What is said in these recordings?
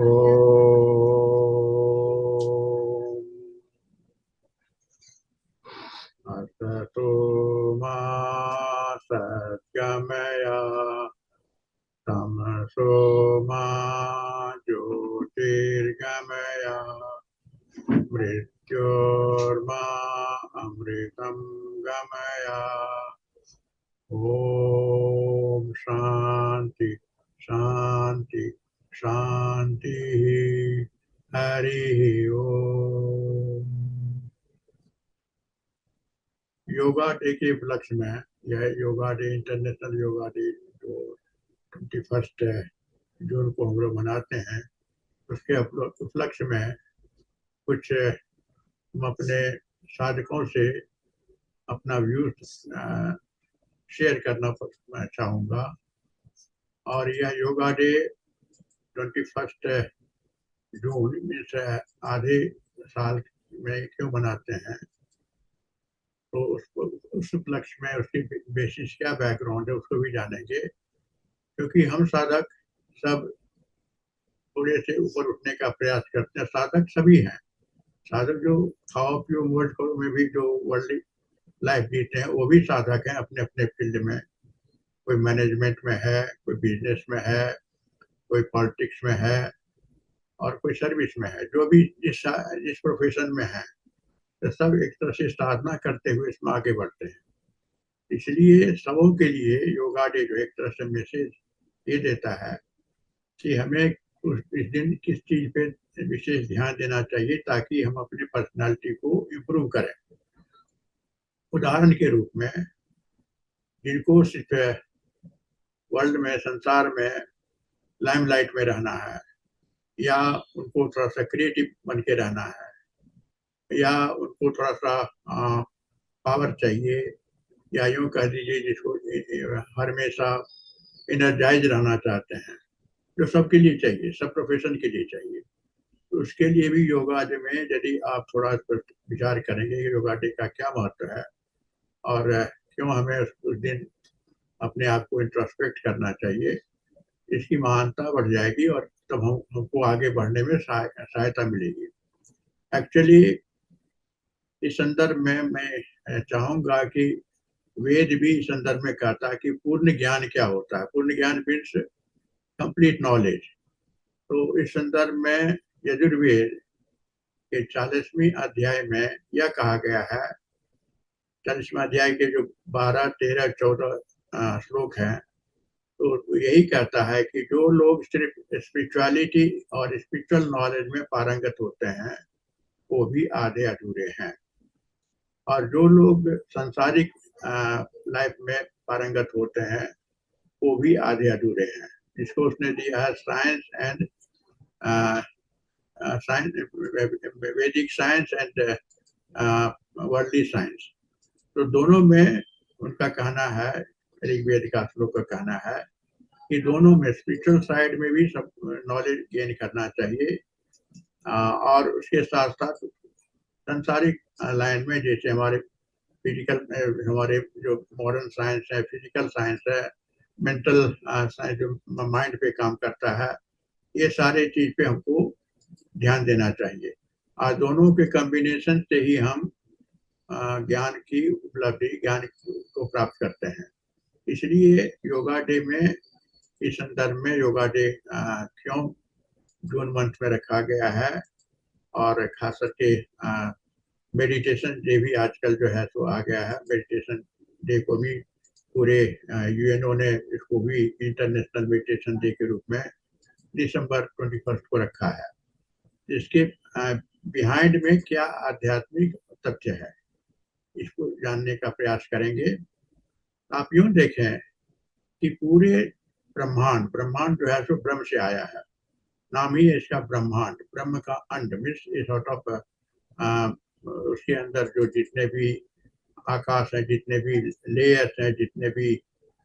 ॐ असतो मा सद्गमय तमसो मा ज्योतिर्गमय मृत्योर्मा अमृतं गमय। ॐ शान्ति शान्ति शान्ति। हरि ओम। योगा डे के उपलक्ष्य में, यह yoga day, international yoga day जो 21 जून को हम लोग मनाते हैं, उसके उपलक्ष्य में कुछ हम अपने साधकों से अपना व्यूज शेयर करना मैं चाहूँगा। और यह योगा डे 21 जून इस आधे साल में क्यों मनाते हैं, तो उस उपलक्ष्य में उसकी बेसिस क्या बैकग्राउंड है उसको भी जानेंगे। क्योंकि हम साधक सब थोड़े से ऊपर उठने का प्रयास करते हैं। साधक सभी हैं। साधक जो खाओ पियो मौज करो में भी जो वर्ल्ड लाइफ जीते हैं वो भी साधक हैं अपने अपने फील्ड में। कोई मैनेजमेंट में है, कोई बिजनेस में है, कोई पॉलिटिक्स में है और कोई सर्विस में है। जो भी जिस प्रोफेशन में है, तो सब एक तरह से साधना करते हुए इसमें आगे बढ़ते हैं। इसलिए सबों के लिए योगा डे जो एक तरह से मैसेज ये देता है कि हमें इस दिन किस चीज पे विशेष ध्यान देना चाहिए ताकि हम अपने पर्सनालिटी को इम्प्रूव करें। उदाहरण के रूप में जिनको सिर्फ वर्ल्ड में, संसार में लाइमलाइट में रहना है, या उनको थोड़ा सा क्रिएटिव बन के रहना है, या उनको थोड़ा सा पावर चाहिए, या यूं कह दीजिए जिसको हमेशा एनर्जाइज रहना चाहते हैं, जो सबके लिए चाहिए, सब प्रोफेशन के लिए चाहिए। तो उसके लिए भी योगा डे में यदि आप थोड़ा विचार करेंगे कि योगा डे का क्या महत्व है और क्यों हमें उस दिन अपने आप को इंट्रोस्पेक्ट करना चाहिए, इसकी महानता बढ़ जाएगी और तब हमको आगे बढ़ने में सहायता मिलेगी। एक्चुअली इस संदर्भ में मैं चाहूँगा कि वेद भी इस संदर्भ में कहता है कि पूर्ण ज्ञान क्या होता है। पूर्ण ज्ञान मीन्स कंप्लीट नॉलेज। तो इस संदर्भ में यजुर्वेद के 40वें अध्याय में यह कहा गया है, 40वें अध्याय के जो 12, 13, 14 श्लोक हैं, तो यही कहता है कि जो लोग सिर्फ स्पिरिचुअलिटी और स्पिरिचुअल नॉलेज में पारंगत होते हैं वो भी आधे अधूरे हैं, और जो लोग सांसारिक लाइफ में पारंगत होते हैं वो भी आधे अधूरे हैं। इसको उसने दिया है साइंस एंड वैदिक साइंस एंड वर्ल्डली साइंस। तो दोनों में उनका कहना है, ऋग्वेद का श्लोक का कहना है कि दोनों में स्पिरिचुअल साइड में भी सब नॉलेज गेन करना चाहिए, और उसके साथ साथ सांसारिक लाइन में जैसे हमारे फिजिकल, हमारे जो मॉडर्न साइंस है, फिजिकल साइंस है, मेंटल साइंस जो माइंड पे काम करता है, ये सारे चीज पे हमको ध्यान देना चाहिए। और दोनों के कॉम्बिनेशन से ही हम ज्ञान की उपलब्धि, ज्ञान को प्राप्त करते हैं। इसलिए योगा डे में, इस संदर्भ में योगा डे क्यों जून मंथ में रखा गया है, और खास करके मेडिटेशन डे भी आजकल जो है तो आ गया है। मेडिटेशन डे को भी पूरे यूएनओ ने इसको भी इंटरनेशनल मेडिटेशन डे के रूप में दिसंबर 21 को रखा है। इसके बिहाइंड में क्या आध्यात्मिक तथ्य है, इसको जानने का प्रयास करेंगे। आप यूं देखें कि पूरे ब्रह्मांड, ब्रह्मांड जो है सो ब्रह्म से आया है, नाम ही है इसका ब्रह्मांड। ब्रह्म का अंड मीन्स ए सॉर्ट ऑफ उसके अंदर जो जितने भी आकाश है, जितने भी लेयर्स हैं, जितने भी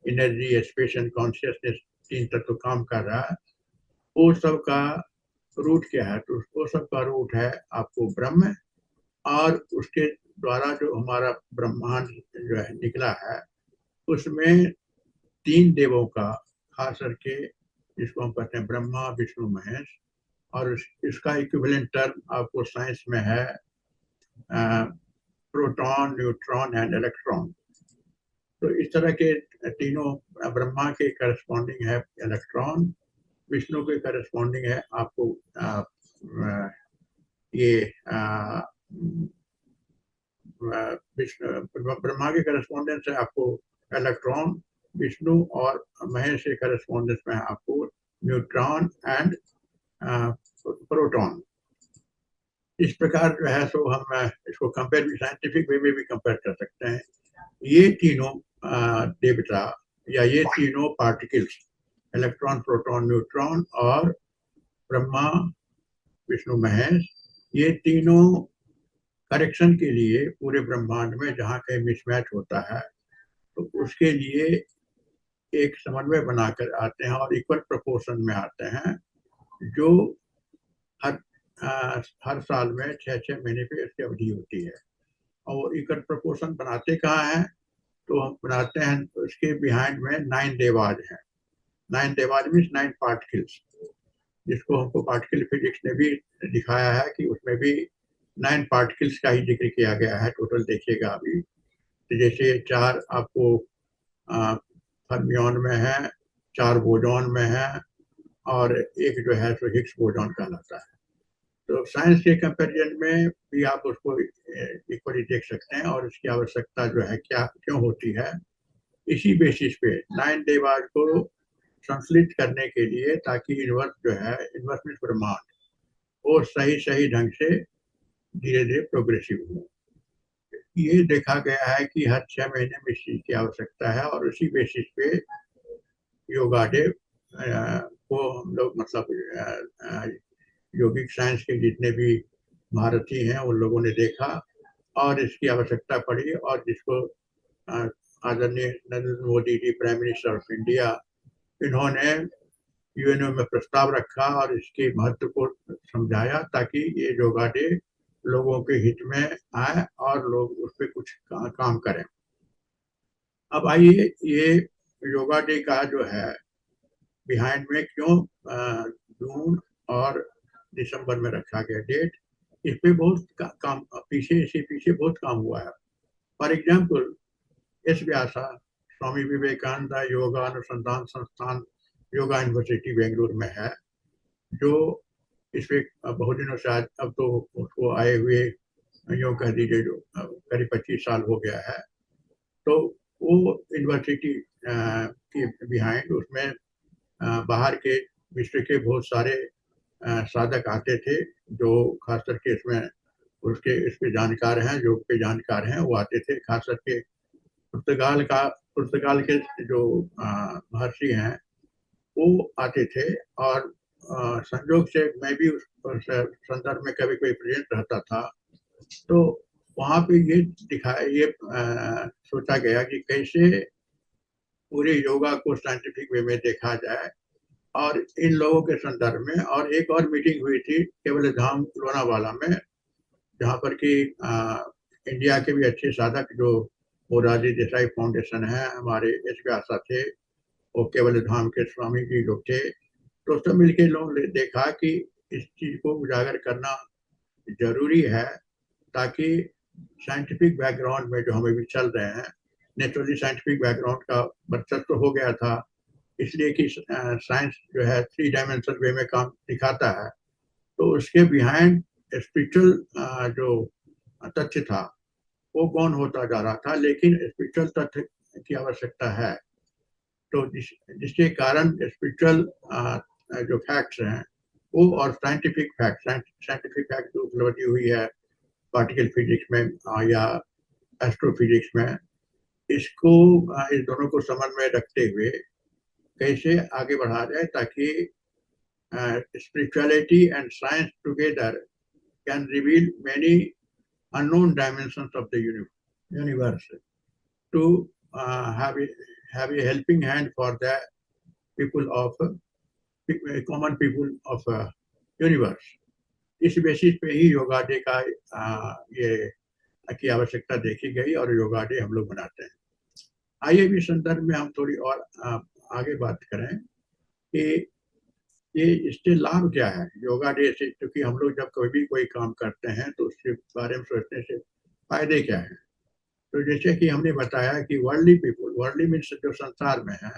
एनर्जी, स्पेस एंड कॉन्शियसनेस, तीन तत्व काम कर रहा है, वो सब का रूट क्या है? तो वो सब का रूट है आपको ब्रह्म। और उसके द्वारा जो हमारा ब्रह्मांड जो है निकला है, उसमें 3 देवों का, खास करके जिसको हम कहते हैं ब्रह्मा, विष्णु, महेश, और इसका इक्विवेलेंट टर्म आपको साइंस में है प्रोटॉन, न्यूट्रॉन एंड इलेक्ट्रॉन। तो इस तरह के तीनों, ब्रह्मा के करस्पॉन्डिंग है इलेक्ट्रॉन, विष्णु के करस्पॉन्डिंग है आपको ये ब्रह्मा के करस्पॉन्डेंस है आपको इलेक्ट्रॉन, विष्णु और महेश के करस्पॉन्डेंस में आपको न्यूट्रॉन एंड प्रोटॉन। इस प्रकार जो है सो हम इसको कंपेयर भी साइंटिफिक वे में भी कंपेयर कर सकते हैं। ये तीनों देवता या ये तीनों पार्टिकल्स, इलेक्ट्रॉन, प्रोटॉन, न्यूट्रॉन और ब्रह्मा, विष्णु, महेश, ये तीनों करेक्शन के लिए पूरे ब्रह्मांड में जहाँ कहीं मिसमैच होता है तो उसके लिए एक समन्वय बनाकर आते हैं और इक्वल प्रोपोर्शन में आते हैं, जो हर साल में 6-6 महीने पे इसकी अवधि होती है। और इक्वल प्रोपोर्शन बनाते कहाँ हैं? तो हम बनाते हैं उसके बिहाइंड में 9 देवाज हैं। 9 देवाज मीन्स 9 पार्टिकल्स, जिसको हमको पार्टिकल फिजिक्स ने भी दिखाया है कि उसमें भी 9 पार्टिकल्स का ही जिक्र किया गया है। टोटल देखिएगा अभी, तो जैसे 4 आपको फर्मियन में है, 4 बोजॉन में है और एक जो है सो हिग्स बोजॉन कहलाता है। तो साइंस के कंपैरिजन में भी आप उसको इक्वली देख सकते हैं और इसकी आवश्यकता जो है क्या क्यों होती है, इसी बेसिस पे 9 देवाज को संश्लित करने के लिए, ताकि यूनिवर्स जो है, यूनिवर्स में ब्रह्मांड, वो सही सही ढंग से धीरे धीरे प्रोग्रेसिव हो। ये देखा गया है कि हर 6 महीने में इस चीज की आवश्यकता है और उसी बेसिस पे योगा डे को हम लोग मतलब योगिक साइंस के जितने भी महारथी हैं उन लोगों ने देखा और इसकी आवश्यकता पड़ी, और जिसको आदरणीय Narendra Modi ji, prime minister of India, इन्होंने यूएनओ में प्रस्ताव रखा और इसके महत्व को समझाया ताकि ये योगा डे लोगों के हित में आए और लोग उस पर कुछ काम करें। अब आइए, ये योगा डे का जो है बिहाइंड में क्यों जून और दिसंबर में रखा गया डेट, इस पे बहुत काम पीछे बहुत काम हुआ है। For example, S Vyasa Swami Vivekananda yoga अनुसंधान संस्थान योगा यूनिवर्सिटी बेंगलुरु में है, जो इस पे बहुत दिनों से, आज अब तो उसको आए हुए यूँ कह दीजिए जो करीब 25 साल हो गया है। तो वो यूनिवर्सिटी के बिहाइंड उसमें बाहर के विश्व के बहुत सारे साधक आते थे, जो खास करके इसमें उसके इस पे जानकार हैं, योग पे जानकार हैं, वो आते थे। खास करके पुर्तगाल के जो महर्षि हैं वो आते थे, और संयोग से मैं भी उस संदर्भ में कभी कोई प्रेजेंट रहता था। तो वहाँ पे ये दिखाया, ये सोचा गया कि कैसे पूरे योगा को साइंटिफिक वे में देखा जाए, और इन लोगों के संदर्भ में। और एक और मीटिंग हुई थी केवल धाम लोनावाला में, जहाँ पर कि इंडिया के भी अच्छे साधक, जो मोरारजी देसाई फाउंडेशन है, हमारे एस व्यासा थे, वो केवल धाम के स्वामी जी लोग थे। तो सब मिलकर लोगों ने देखा कि इस चीज को उजागर करना जरूरी है, ताकि साइंटिफिक बैकग्राउंड में जो हम अभी चल रहे हैं, नेचुरली साइंटिफिक बैकग्राउंड का वर्चस्व हो गया था, इसलिए कि साइंस जो है 3 डायमेंशनल वे में काम दिखाता है। तो उसके बिहाइंड स्पिरिचुअल जो तथ्य था वो कौन होता जा रहा था, लेकिन स्पिरिचुअल तथ्य की आवश्यकता है। तो जिसके कारण स्पिरिचुअल जो फैक्ट्स हैं वो, और साइंटिफिक फैक्ट जो उपलब्धि हुई है पार्टिकल फिजिक्स में या एस्ट्रोफिजिक्स में, इसको इस दोनों को समन्वय रखते हुए कैसे आगे बढ़ा जाए, ताकि spirituality and science together can reveal many unknown dimensions of the universe to have a helping hand for the people of common people of universe। इस बेसिस पे ही योगा डे का ये की आवश्यकता देखी गई और योगा डे हम लोग मनाते हैं। आइए भी संदर्भ में हम थोड़ी और आगे बात करें कि ये इससे लाभ क्या है योगा डे से, क्योंकि हम लोग जब कभी भी कोई काम करते हैं तो उसके बारे में सोचने से फायदे क्या है। तो जैसे कि हमने बताया कि वर्ल्डली पीपुल, वर्ल्डली मीन्स जो संसार में है,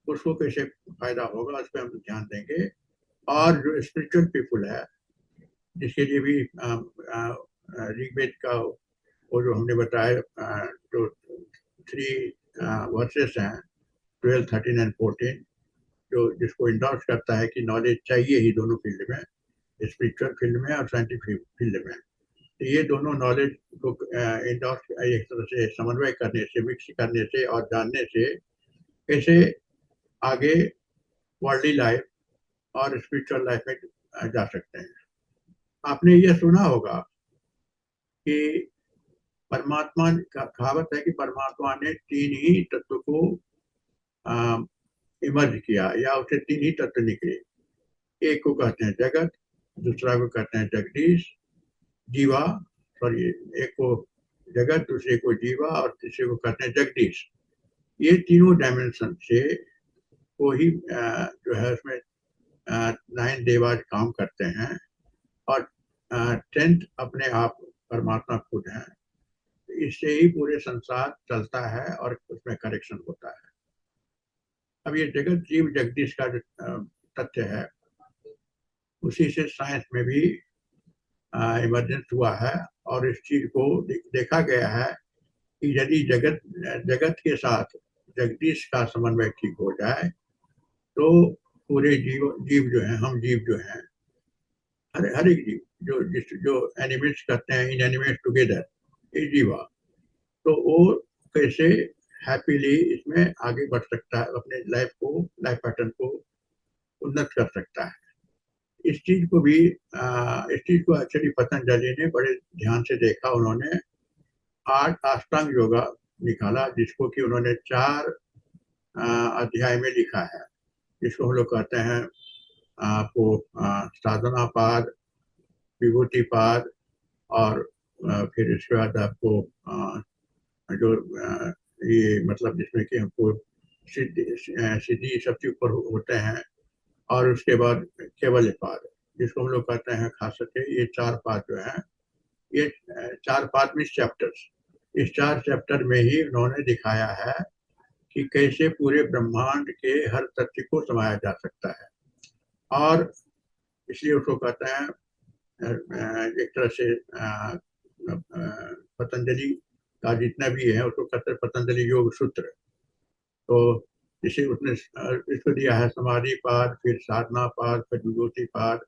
उसको कैसे फायदा होगा उस पर हम ध्यान देंगे। और जो स्पिरिचुअल पीपुल है, जिसके लिए भी ऋग्वेद का वो जो हमने बताया, जो 3 वर्सेस हैं, 12, 13 एंड 14, जो जिसको इंडोर्स करता है कि नॉलेज चाहिए ही दोनों फील्ड में, स्पिरिचुअल फील्ड में और साइंटिफिक फील्ड में। तो ये दोनों नॉलेज को इंडोर्स एक तरह से समन्वय करने से, मिक्स करने से और जानने से कैसे आगे वर्ल्डली लाइफ और स्पिरिचुअल लाइफ में जा सकते हैं। आपने ये सुना होगा कि परमात्मा का कहावत है कि परमात्मा ने 3 ही तत्व को इमर्ज किया, या उसे 3 ही तत्व निकले। एक को कहते हैं जगत, दूसरा को कहते हैं जगदीश, जीवा, सॉरी, एक को जगत, दूसरे को जीवा और तीसरे को कहते हैं जगदीश। ये तीनों डायमेंशन से वो ही जो है उसमें 9 देवाज काम करते हैं, और 10th अपने आप परमात्मा खुद है। इससे ही पूरे संसार चलता है और उसमें करेक्शन होता है। अब ये जगत जीव जगदीश का जो तथ्य है, उसी से साइंस में भी इमर्जेंस हुआ है, और इस चीज को देखा गया है कि यदि जगत के साथ जगदीश का समन्वय ठीक हो जाए तो पूरे जीव जो है, हम जीव जो हैं, हर एक जीव जो एनिमेट्स करते हैं, इन एनिमेट्स टुगेदर, ये जीवा, तो वो कैसे हैप्पीली इसमें आगे बढ़ सकता है, अपने लाइफ पैटर्न को उन्नत कर सकता है। इस चीज को भी इस चीज को एक्चुअली पतंजलि ने बड़े ध्यान से देखा। उन्होंने 8 अष्टांग योगा निकाला, जिसको कि उन्होंने 4 अध्याय में लिखा है, जिसको हम लोग कहते हैं आपको साधना पाद, विभूति पाद, और फिर इसके बाद आपको जो ये मतलब जिसमें कि हमको सिद्धि सबसे ऊपर होते हैं, और उसके बाद केवल पाद, जिसको हम लोग कहते हैं खास करके ये 4 पाद जो है, ये 4 पाद में चैप्टर्स, इस 4 चैप्टर में ही उन्होंने दिखाया है कि कैसे पूरे ब्रह्मांड के हर तथ्य को समाया जा सकता है। और इसलिए उसको कहते हैं एक तरह से पतंजलि का जितना भी है उसको कहते हैं पतंजलि योग सूत्र। तो इसे उसने इसको दिया है समाधि पाद, फिर साधना पाद, फिर विभूति पाद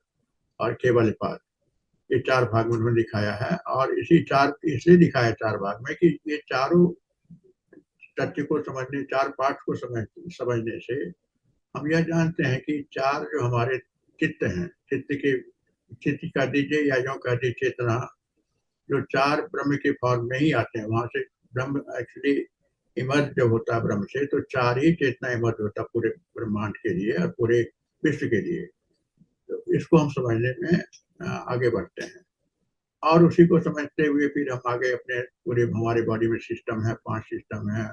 और केवल पाद। ये 4 भाग में उन्होंने दिखाया है, और इसलिए दिखाया 4 भाग में कि ये चारों तथ्य को समझने, 4 पार्ट को समझने से हम यह जानते हैं कि 4 जो हमारे चित्त हैं, चित्त का दीजिए या यूं कह दीजिए चेतना, जो 4 ब्रह्म के फॉर्म में ही आते हैं, वहां से ब्रह्म एक्चुअली इमर्ज जब होता है ब्रह्म से, तो 4 ही चेतना इमर्ज होता है पूरे ब्रह्मांड के लिए और पूरे विश्व के लिए। तो इसको हम समझने में आगे बढ़ते हैं, और उसी को समझते हुए फिर हम आगे अपने पूरे हमारे बॉडी में सिस्टम है, 5 सिस्टम है।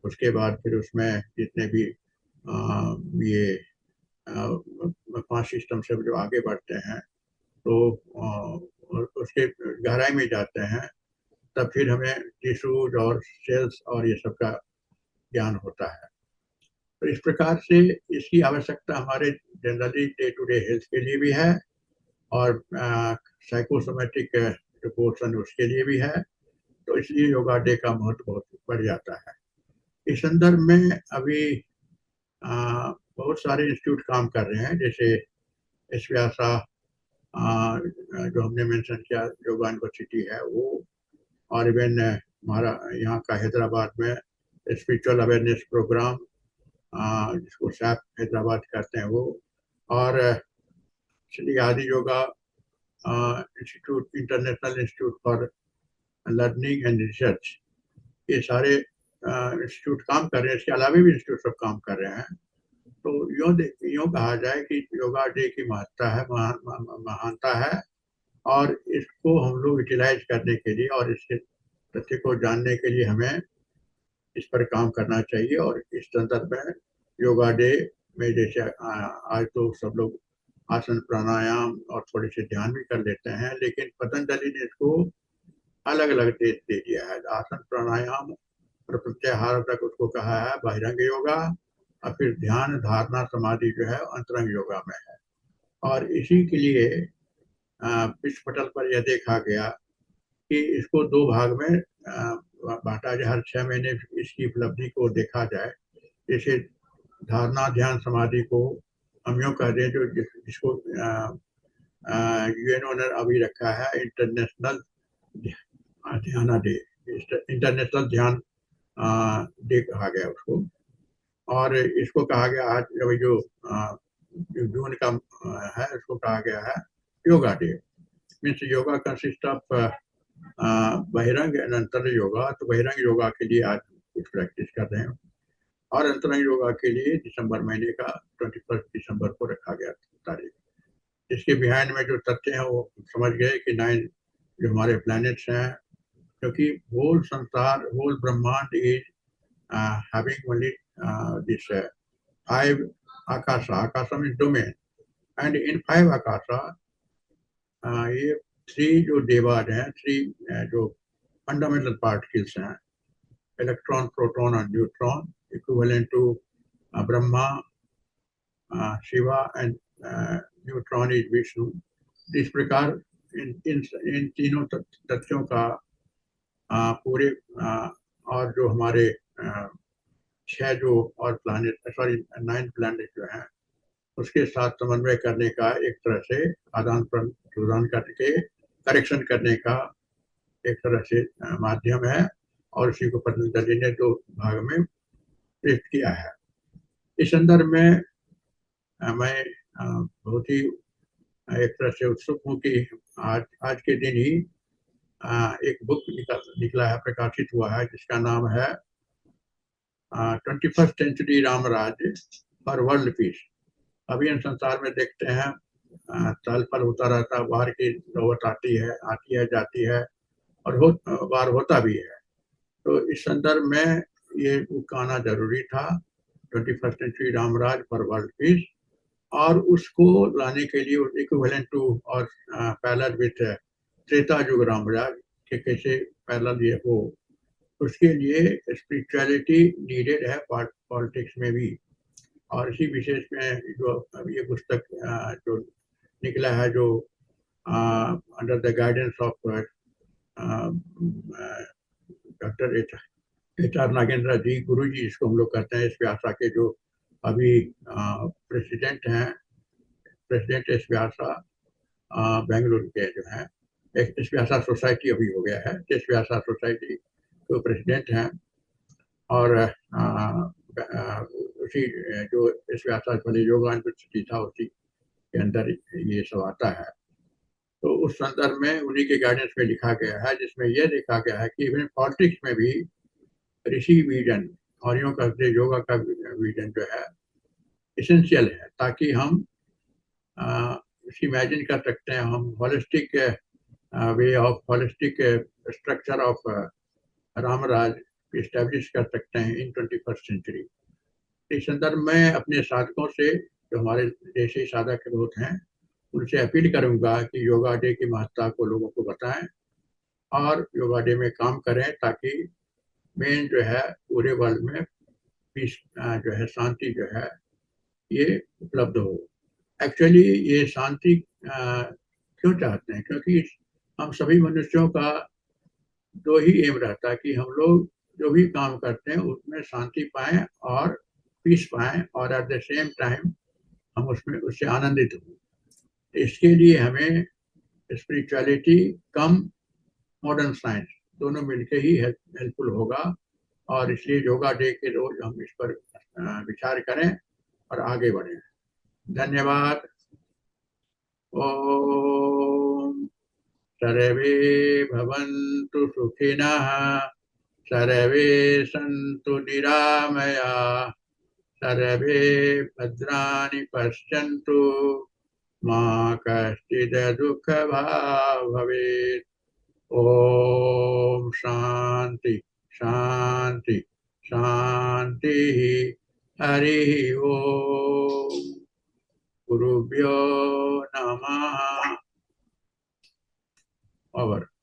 उसके बाद फिर उसमें जितने भी ये 5 सिस्टम से जो आगे बढ़ते हैं, तो उसके गहराई में जाते हैं, तब फिर हमें टिश्यूज और सेल्स और ये सब का ज्ञान होता है। तो इस प्रकार से इसकी आवश्यकता हमारे generally day to day health के लिए भी है, और साइकोसोमेटिक जो पोर्शन उसके लिए भी है। तो इसलिए योगा डे का महत्व बहुत बढ़ जाता है। इस संदर्भ में अभी बहुत सारे इंस्टीट्यूट काम कर रहे हैं, जैसे एस व्यासा जो हमने मेंशन किया, योगा यूनिवर्सिटी है वो, और इवन हमारा यहाँ का हैदराबाद में स्पिरिचुअल अवेयरनेस प्रोग्राम, जिसको सैप हैदराबाद कहते हैं वो, और श्री आदि yoga institute, international institute for learning and research, ये सारे इंस्टीट्यूट काम कर रहे हैं। इसके अलावा भी इंस्टीट्यूट सब काम कर रहे हैं। तो यूँ कहा जाए कि योगा डे की महत्ता है, महानता है, और इसको हम लोग यूटिलाइज करने के लिए और इसके तथ्य को जानने के लिए हमें इस पर काम करना चाहिए। और इस संदर्भ में योगा डे में जैसे आज तो सब लोग आसन प्राणायाम और थोड़े से ध्यान भी कर लेते हैं, लेकिन पतंजलि ने इसको अलग अलग दे दिया है। आसन प्राणायाम और प्रत्याहार तक उसको कहा है बहिरंग योगा, और फिर ध्यान धारणा समाधि जो है अंतरंग योगा में है। और इसी के लिए विश्व पटल पर यह देखा गया कि इसको दो भाग में बांटा जाए, हर 6 महीने इसकी उपलब्धि को देखा जाए। जैसे धारणा ध्यान समाधि को हम यूँ कह दें, जो जिसको यूएनओ ने अभी रखा है इंटरनेशनल ध्यान डे, इंटरनेशनल ध्यान डे कहा गया उसको। और इसको कहा गया आज जो जून का है, उसको कहा गया है yoga day. Means yoga consist of bahirang and antarang yoga. तो बहिरंग योगा के लिए आज कुछ प्रैक्टिस कर रहे हैं, और अंतरंग योगा के लिए दिसंबर महीने का 21 दिसंबर को रखा गया तारीख। इसके बिहाइंड में जो तथ्य हैं वो समझ गए कि 9 जो हमारे प्लैनेट्स हैं, क्योंकि whole sansar, whole Brahmand is having only this 5 akasha, akasha means domain, and in 5 akasha ये 3 जो देवाज हैं, 3 जो फंडामेंटल पार्टिकल्स हैं, इलेक्ट्रॉन, प्रोटॉन और neutron, equivalent to Brahma, Shiva and neutron is Vishnu. इस प्रकार इन तीनों तथ्यों का पूरे और जो हमारे 6 जो और प्लानिट, सॉरी 9 प्लानिट जो हैं, उसके साथ समन्वय करने का एक तरह से आदान प्रदान करके करेक्शन करने का एक तरह से माध्यम है, और उसी को पतंजलि ने 2 भाग में प्रयुक्त किया है। इस संदर्भ में मैं बहुत ही एक तरह से उत्सुक हूँ कि आज के दिन ही एक बुक निकला है, प्रकाशित हुआ है, जिसका नाम है 21st century Ramraj for world peace. अभी हम संसार में देखते हैं ताल फल होता रहता है, बाहर की नौबत आती है जाती है, और बार होता भी है। तो इस संदर्भ में ये बुक आना जरूरी था, 21st century Ramraj for world peace. और उसको लाने के लिए इक्विवेलेंट टू और पैरेलल विथ त्रेता युग रामराज के कैसे पैरेलल ये हो, उसके लिए स्पिरिचुअलिटी नीडेड है पॉलिटिक्स में भी। और इसी विशेष में जो ये पुस्तक जो निकला है, जो under the guidance of doctor HR Nagendra ji, Guru ji इसको हम लोग कहते हैं, इस व्यासा के जो अभी प्रेसिडेंट हैं, प्रेसिडेंट इस व्यासा बेंगलुरु के जो हैं, इस व्यासा सोसाइटी अभी हो गया है, इस व्यासा सोसाइटी जो प्रेसिडेंट हैं। और उसी जो इस व्यासा वाले योगा यूनिवर्सिटी था, उसी के अंदर ये सब आता है। तो उस संदर्भ में उन्हीं के गाइडेंस में लिखा गया है, जिसमें यह लिखा गया है कि इवन पॉलिटिक्स में भी ऋषि विजन और यूँ कहते योगा का विजन जो है इसेंशियल है, ताकि हम इमेजिन कर सकते हैं, हम holistic way of holistic structure of Ramraj establish कर सकते हैं इन 21st सेंचुरी। इस संदर्भ में अपने साधकों से, जो हमारे जैसे साधक बहुत हैं, उनसे अपील करूंगा कि योगा डे की महत्ता को लोगों को बताएं और योगा डे में काम करें, ताकि मेन जो है पूरे वर्ल्ड में पीस जो है, शांति जो है, ये उपलब्ध हो। एक्चुअली ये शांति क्यों चाहते हैं? क्योंकि हम सभी मनुष्यों का 2 ही एम रहता है कि हम लोग जो भी काम करते हैं उसमें शांति पाएं और पीस पाएं, और एट द सेम टाइम हम उससे आनंदित हों। इसके लिए हमें स्पिरिचुअलिटी कम मॉडर्न साइंस दोनों मिलकर ही हेल्पफुल होगा। और इसलिए योगा डे के रोज हम इस पर विचार करें और आगे बढ़ें। धन्यवाद। ओम सर्वे भवन्तु सुखिनः, सर्वे सन्तु निरामया, सर्वे भद्राणि पश्यन्तु, मा कश्चित् दुःखभाग् भवेत्। ओम शांति शांति शांति। हरि ओम। गुरुभ्यो नमः। ओवर।